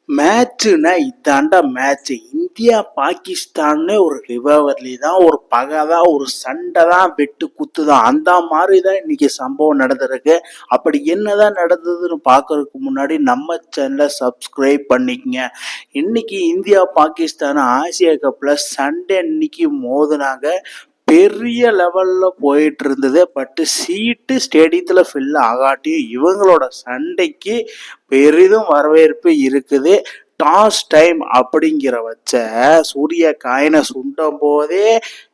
மேட்ச்னா இதாண்டா match. India பாகிஸ்தான்னு ஒரு ரிவர்லி தான், ஒரு பகை தான், ஒரு சண்டை தான், வெட்டு குத்து தான். அந்த மாதிரி தான் இன்னைக்கு சம்பவம் நடந்திருக்கு. அப்படி என்னதான் நடந்ததுன்னு பார்க்கறதுக்கு முன்னாடி நம்ம சேனலை சப்ஸ்கிரைப் பண்ணிக்கங்க. இன்னைக்கு இந்தியா பாகிஸ்தான் ஆசியா கப்ல சண்டே இன்னைக்கு மோதுனாங்க. பெரிய லெவல்ல போயிட்டு இருந்தது. பட் சீட்டு ஸ்டேடியத்துல ஃபில் ஆகாட்டியும் இவங்களோட சண்டைக்கு பெரிதும் வரவேற்பு இருக்குது. டாஸ் டைம் அப்படிங்கிற வச்ச சூரிய காயினை சுண்டும் போதே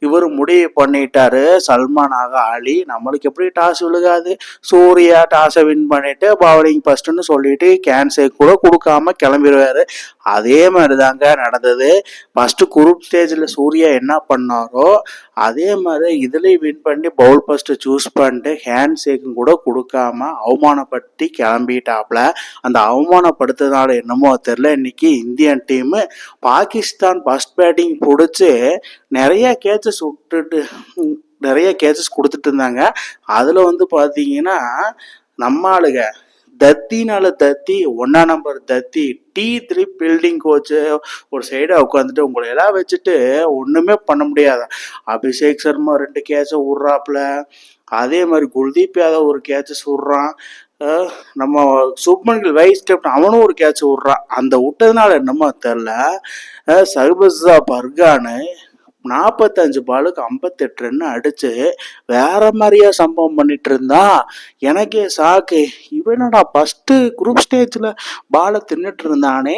இவர் முடிவு பண்ணிட்டாரு. சல்மான் ஆகா அலி நம்மளுக்கு எப்படி டாஸ் விழுகாது, சூர்யா டாஸை வின் பண்ணிட்டு பவுலிங் ஃபர்ஸ்ட்னு சொல்லிட்டு கேன்சல் கூட கொடுக்காம கிளம்பிடுவாரு. அதே மாதிரி தாங்க நடந்தது. ஃபர்ஸ்ட் குரூப் ஸ்டேஜில் சூர்யா என்ன பண்ணாரோ அதே மாதிரி இதுலேயும் வின் பண்ணி பவுல் ஃபர்ஸ்ட் சூஸ் பண்ணிட்டு ஹேண்ட் ஷேக்கும் கூட கொடுக்காம அவமானப்படுத்தி கிளம்பிட்டாப்ல. அந்த அவமானப்படுத்துறதுனால என்னமோ தெரியல, இன்னைக்கு Indian team Pakistan first batting பிடிச்சி நிறைய கேச்சஸ் விட்டுட்டு நிறைய கேச்சஸ் கொடுத்துட்டு இருந்தாங்க. அதில் பார்த்தீங்கன்னா நம்ம ஆளுங்க தத்தினால தத்தி 1 நம்பர் தத்தி T3 பில்டிங் கோச்சு ஒரு சைடாக உட்காந்துட்டு உங்களை எல்லாம் வச்சுட்டு ஒன்றுமே பண்ண முடியாது. அபிஷேக் சர்மா 2 கேட்சை விட்றாப்புல, அதே மாதிரி குல்தீப் யாதவ் ஒரு கேட்சஸ் விட்றான், நம்ம சுப்மன் கில் வைஸ் கேப்டன் அவனும் ஒரு கேட்ச் விட்றான். அந்த விட்டதுனால என்னமோ தெரில, சர்பஸா பர்கானு 45 பாலுக்கு 58 ரன் அடிச்சு வேற மாதிரியா சம்பவம் பண்ணிட்டு இருந்தா. எனக்கே சாக்கு. இவனடா ஃபர்ஸ்ட் குரூப் ஸ்டேஜ்ல பாலை தின்னுட்டு இருந்தானே,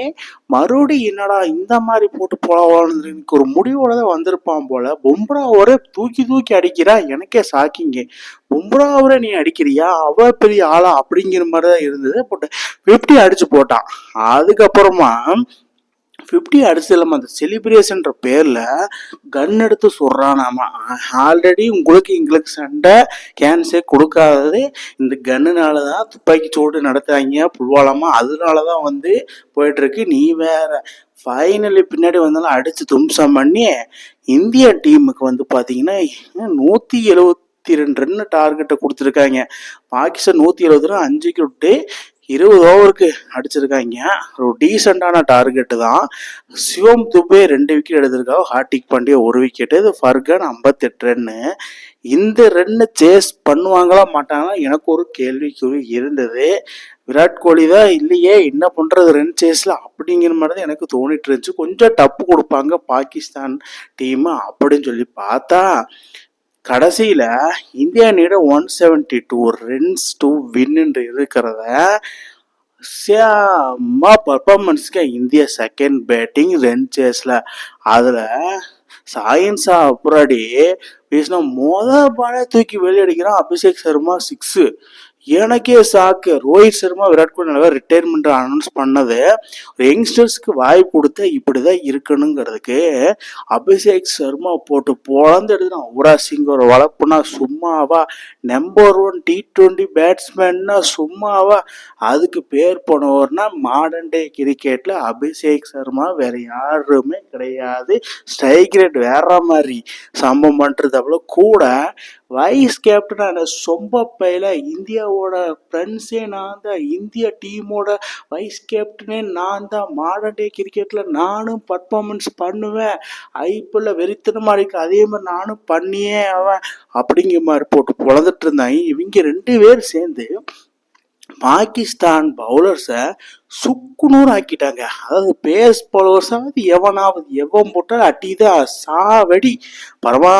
மறுபடியும் என்னடா இந்த மாதிரி போட்டு போலவான்னு ஒரு முடிவோட தான் வந்திருப்பான் போல. பும்ராவரை தூக்கி தூக்கி அடிக்கிறா. எனக்கே சாக்கிங்க. பும்ராவரை நீ அடிக்கிறியா, அவ பெரிய ஆளா அப்படிங்கிற மாதிரி தான் இருந்தது. போட்டு 50 அடிச்சு போட்டான். அதுக்கப்புறமா 50 அடிச்சதுல அந்த செலிப்ரேஷன்ற பேர்ல கன் எடுத்து சொல்றானாமா. ஆல்ரெடி உங்களுக்கு எங்களுக்கு சண்டை கேன்சே கொடுக்காதது இந்த கன்னுனாலதான், துப்பாக்கி சூடு நடத்துறாங்க புல்வாலாமா, அதனாலதான் போயிட்டு இருக்கு. நீ வேற ஃபைனலி பின்னாடி வந்தாலும் அடிச்சு தும்சம் பண்ணி இந்திய டீமுக்கு பாத்தீங்கன்னா 172 ரன் டார்கெட்டை கொடுத்துருக்காங்க. பாகிஸ்தான் 170 ரன் 5 விட்டு 20 ஓவருக்கு அடிச்சிருக்காங்க. ஒரு டீசெண்டான டார்கெட்டு தான். சிவம் துபே 2 விக்கெட் எடுத்திருக்காங்க, ஹார்திக் பாண்டியா 1 விக்கெட்டு, இது ஃபர்கான் 58 ரன்னு. இந்த ரன்னு சேஸ் பண்ணுவாங்களா மாட்டாங்களா எனக்கு ஒரு கேள்விக்குறி இருந்தது. விராட் கோலி தான் இல்லையே என்ன பண்றது ரன் சேஸ்ல அப்படிங்கிற மாதிரி தான் எனக்கு தோணிட்டு இருந்துச்சு. கொஞ்சம் டப்பு கொடுப்பாங்க பாகிஸ்தான் டீம் அப்படின்னு சொல்லி பார்த்தா கடைசியில இந்தியா நீட 172 ரன்ஸ் டு வின் இருக்கிறத செம்ம பர்ஃபார்மன்ஸ்க்கு இந்தியா செகண்ட் பேட்டிங் ரன் சேஸ்ல. அதுல சாயன்ஸா அப்புறாடி பேசினா பாலே தூக்கி வெளியடிக்கிறான் அபிஷேக் சர்மா 6. எனக்கே சாக்கு. ரோஹித் சர்மா விராட் கோலி நல்லா ரிட்டையர்மெண்ட் அனௌன்ஸ் பண்ணது ஒரு யங்ஸ்டர்ஸ்க்கு வாய்ப்பு கொடுத்தா இப்படிதான் இருக்கணுங்கிறதுக்கு அபிஷேக் சர்மா போட்டு பொழந்து எடுத்துனா. யுவராஜ் சிங் ஒரு வளர்ப்புனா சும்மாவா, நம்பர் 1 T20 பேட்ஸ்மேன்னா சும்மாவா, அதுக்கு பேர் போனவர்னா மாடர்ன் டே கிரிக்கெட்ல அபிஷேக் சர்மா வேற யாருமே கிடையாது. ஸ்ட்ரைக் ரேட் வேற மாதிரி சம்பவம் பண்றது. அவ்வளோ கூட வைஸ் கேப்டனான சொம்ப பையில இந்தியாவோட ஃப்ரெண்ட்ஸே நான் தான், இந்திய டீமோட வைஸ் கேப்டனே நான் தான், மாடர்ன் டே கிரிக்கெட்ல நானும் பர்ஃபார்மன்ஸ் பண்ணுவேன், ஐபிஎல்ல வெறித்தனமா இருக்கு அதே மாதிரி நானும் பண்ணியே அவன் அப்படிங்கிற மாதிரி போட்டு பொழந்துட்டு இருந்தாங்க. இவங்க 2 பேர் சேர்ந்து பாகிஸ்தான் பவுலர்ஸை சுக்குநூறு ஆக்கிட்டாங்க. அதாவது பேஸ் பவுலர்ஸாவது எவன் போட்டால் அட்டிதான் சாவடி பரமா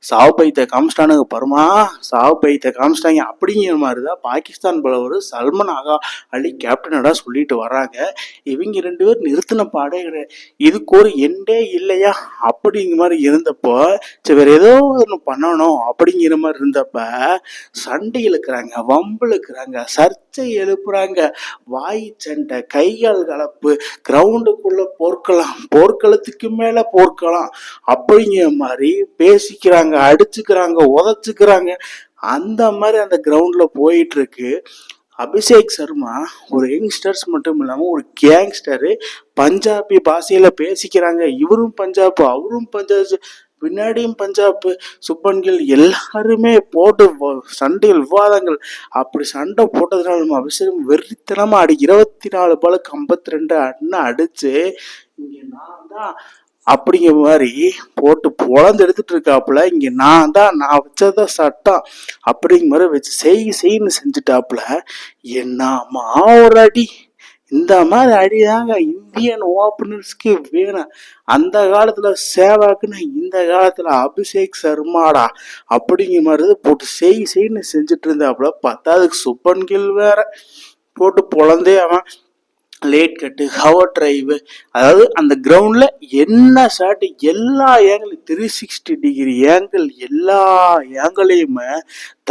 சாவு பைத்த காமிச்சிட்டானுங்க, பரமா சாவு பைத்த காமிச்சிட்டாங்க அப்படிங்கிற மாதிரி தான் பாகிஸ்தான் பவுலர் சல்மான் ஆகா அலி கேப்டனடா சொல்லிட்டு வராங்க. இவங்க 2 பேர் நிறுத்தின பாடே கிடையாது. இதுக்கு ஒரு எண்டே இல்லையா அப்படிங்கிற மாதிரி இருந்தப்போ சரி வேற ஏதோ ஒன்று பண்ணணும் அப்படிங்கிற மாதிரி இருந்தப்ப சண்டை இழுக்கிறாங்க, வம்பு இழுக்கிறாங்க, சர்ச்சை எழுப்புறாங்க, வாய் சண்டை, கைகால் கலப்பு, கிரவுண்டுக்குள்ள போர்க்களத்துக்கு மேல போர்க்களம் அப்படிங்கிற மாதிரி பேசிக்கிறாங்க, அடிச்சுக்கிறாங்க, உதச்சுக்கிறாங்க. அந்த மாதிரி அந்த கிரவுண்ட்ல போயிட்டு இருக்கு. அபிஷேக் சர்மா ஒரு யங்ஸ்டர்ஸ் மட்டும் இல்லாம ஒரு கேங்ஸ்டரு, பஞ்சாபி பாஷையில பேசிக்கிறாங்க. இவரும் பஞ்சாப் அவரும் பஞ்சாப் பின்னாடியும் பஞ்சாப் சுப்மன் கில் எல்லாருமே போட்டு சண்டைகள் விவாதங்கள் அப்படி சண்டை போட்டதுனால நம்ம அபிஷேகம் வெறித்தனமா 24 பாலுக்கு 52 அடிச்சு இங்க நான் தான் அப்படிங்கிற மாதிரி போட்டு பொழந்து எடுத்துட்டு இருக்காப்புல. இங்க நான் வச்சதான் சட்டம் அப்படிங்கிற மாதிரி வச்சு செய்ன்னு செஞ்சுட்டாப்புல. என்னமா ஒரு அடி! இந்த மாதிரி அடிதாங்க இந்தியன் ஓப்பனர்ஸ்க்கு வேணும். அந்த காலத்துல சேவாக்குன்னு இந்த காலத்துல அபிஷேக் சர்மாடா அப்படிங்கிற மாதிரி போட்டு செய்ன்னு செஞ்சுட்டு இருந்தாப்புல. பத்தாவதுக்கு சுப்பன் கில் வேற போட்டு பொழந்தே அவன் லேட் கட்டு ஹவர் டிரைவ், அதாவது அந்த கிரவுண்ட்ல என்ன ஷாட் எல்லா ஏங்கிள் 360 ஏங்கிள் எல்லா ஏங்கிளையுமே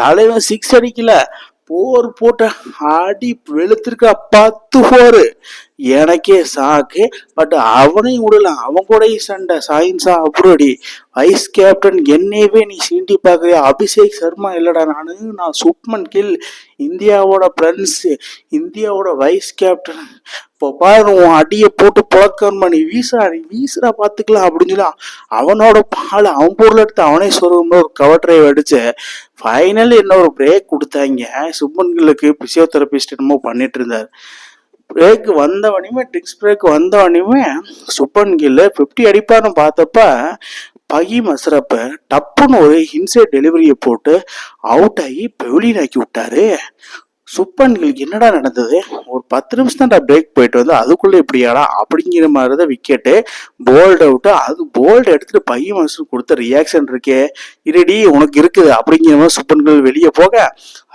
தலைவன் 6 அடிக்கல, போட்ட அடி வெளுத்திருக்கா 10 4. எனக்கே சாக்கு. பட் அவனையும் விடல, அவன் கூட சண்டை சாயின்ஸா அப்ரோடி வைஸ் கேப்டன் என்னையவே நீ சீண்டி பாக்குறியா? அபிஷேக் சர்மா இல்லடா, நான் சுப்மன் கில் இந்தியாவோட பிரின்ஸ், இந்தியாவோட வைஸ் கேப்டன். இப்போ பாரு உன் அடியை போட்டு புழக்கமா நீ வீசுறா பாத்துக்கலாம் அப்படின்னு சொல்லி அவனோட அவன் பொருள் எடுத்து அவனே சொல்லுன்னு ஒரு கவர் டிரைவ் அடிச்சு ஃபைனல் என்ன ஒரு பிரேக் கொடுத்தாங்க. சுப்மன் கில்லுக்கு பிசியோதெரபிஸ்ட் என்னமோ பண்ணிட்டு இருந்தார். பிரேக் வந்தவனையுமே ட்ரிக்ஸ் பிரேக் வந்தவனையுமே சுப்மன் கில் 50 அடிப்பான்னு பார்த்தப்ப பகீம் அஸ்ரப்ப டப்புன்னு ஒரு இன்சைட் டெலிவரியை போட்டு அவுட் ஆகி பெவிலியன் ஆக்கி விட்டாரு. சுப்மன் கில்க்கு என்னடா நடந்தது? ஒரு 10 நிமிஷம் தான் பிரேக் போயிட்டு வந்து அதுக்குள்ள இப்படியாடா அப்படிங்கிற மாதிரிதான் விக்கெட்டு. Bowled out. அது போல்ட் எடுத்துட்டு பையன் மனசு கொடுத்த ரியாக்ஷன் இருக்கே, இருடி உனக்கு இருக்குது அப்படிங்கிற மாதிரி சுப்மன் கில் வெளியே போக,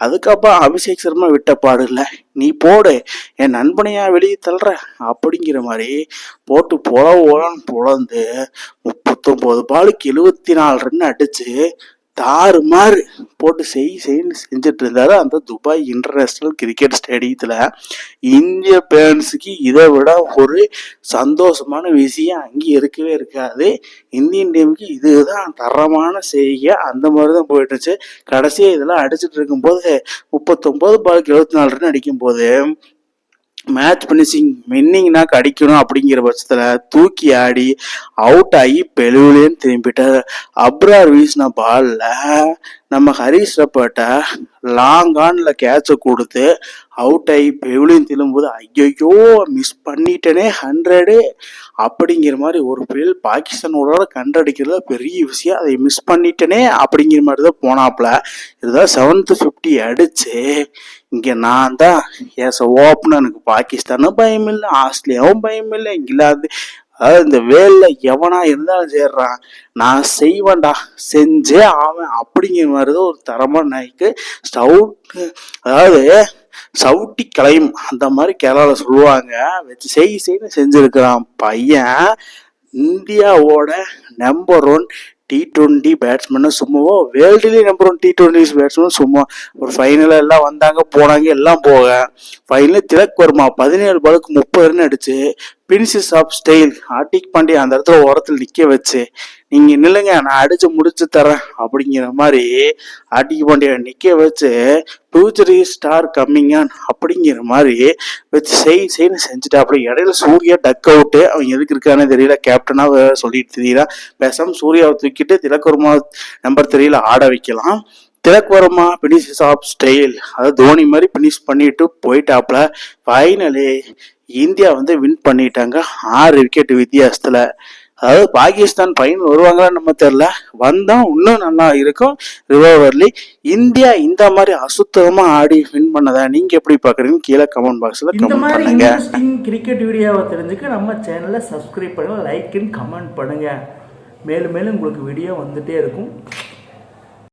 அதுக்கப்புறம் அபிஷேக் சர்மா விட்ட பாடு இல்லை, நீ போடு என் நண்பனையா வெளியே தள்ளுற அப்படிங்கிற மாதிரி போட்டு பொழந்து 39 பாலுக்கு 74 ரன் அடிச்சு தாறு மாறு போட்டு செய்ன்னு செஞ்சுட்டு இருந்தாரு அந்த துபாய் இன்டர்நேஷனல் கிரிக்கெட் ஸ்டேடியத்துல. இந்திய பேரண்ட்ஸுக்கு இதை விட ஒரு சந்தோஷமான விஷயம் அங்கேயும் இருக்கவே இருக்காது. இந்தியன் டீமுக்கு இதுதான் தரமான செய்கை. அந்த மாதிரிதான் போயிட்டு இருந்துச்சு. கடைசியா இதெல்லாம் அடிச்சுட்டு இருக்கும்போது 39 பாலுக்கு 74 ரன் அடிக்கும் போது மேட்ச் பினிஷிங் வின்னிங்னாக்கு அடிக்கணும் அப்படிங்கிற பட்சத்துல தூக்கி ஆடி அவுட் ஆகி பெலுவிலேன்னு திரும்பிட்டார். அப்ரார் வீசின பால்ல நம்ம ஹரிஷ் ரப்பாட்ட லாங் ஆன்ல கேட்ச கொடுத்து அவுட் ஆகி பெவிலியன் திரும்பும்போது ஐயோ மிஸ் பண்ணிட்டேனே 100 அப்படிங்கிற மாதிரி ஒரு பேர் பாகிஸ்தானோட கண்டடிக்கிறத பெரிய விஷயம், அதை மிஸ் பண்ணிட்டேனே அப்படிங்கிற மாதிரி தான் போனாப்புல. இதுதான் 7th 50 அடிச்சு இங்க நான் தான் ஓப்பனருக்கு பாகிஸ்தானும் பயம் இல்லை, ஆஸ்திரேலியாவும் பயம் இல்லை, இங்கிலாந்து அதாவது இந்த வேல்ல எவனா இருந்தாலும் சேர்றான், நான் செய்வேன்டா செஞ்சே அவன் அப்படிங்கிற மாதிரிதான் ஒரு தரமான நாய்க்கு அதாவது சவுட்டி கலையும் அந்த மாதிரி கேரளாவில் சொல்லுவாங்க. வச்சு செய்ன்னு செஞ்சிருக்கிறான் பையன். இந்தியாவோட நம்பர் 1 T20 பேட்ஸ்மேன் சும்மாவோ, வேர்ல்டுலேயே நம்பர் 1 T20 பேட்ஸ்மேன் சும்மா. ஒரு ஃபைனல் எல்லாம் வந்தாங்க போனாங்க எல்லாம் போக ஃபைனல் திலக் வர்மா 17 பாலுக்கு 30 ரன் அடிச்சு princess of style Hardik Pandya அந்த இடத்துல ஓரத்தில் நிக்க வச்சு நீங்க நில்லுங்க நான் அடிச்சு முடிச்சு தரேன் அப்படிங்கிற மாதிரி ஹார்திக் பாண்டியா நிக்க வச்சு ஃபியூச்சர் ஸ்டார் கம்மிங் ஆன் அப்படிங்கிற மாதிரி வச்சு செய்ன்னு செஞ்சுட்டா. அப்படி இடையில சூர்யா டக் அவுட்டு, அவன் எதுக்கு இருக்கானே தெரியல, கேப்டனா சொல்லிட்டு தெரியல. பேசாம சூர்யாவை தூக்கிட்டு திலக் வர்மா நம்பர் 3 ஆட வைக்கலாம். Tilak Varma finishes of style, அதாவது தோனி மாதிரி பினிஷ் பண்ணிட்டு போயிட்டாப்ல. ஃபைனலி இந்தியா வின் பண்ணிட்டாங்க 6 விக்கெட் வித்தியாசத்துல. அதாவது பாகிஸ்தான் ஃபைனல் வருவாங்களான்னு நம்ம தெரியல, வந்தா இன்னும் நல்லா இருக்கும். ரிவர்லி இந்தியா இந்த மாதிரி அசுத்தமா ஆடி வின் பண்ணதா நீங்க எப்படி பாக்குறீங்க? கீழே கமெண்ட் பாக்ஸ்ல கமெண்ட் பண்ணுங்க. கிரிக்கெட் வீடியோவை தெரிஞ்சுக்க நம்ம சேனலை சப்ஸ்கிரைப் பண்ணுங்க, லைக் அண்ட் கமெண்ட் பண்ணுங்க. மேலும் மேலும் உங்களுக்கு வீடியோ வந்துட்டே இருக்கும்.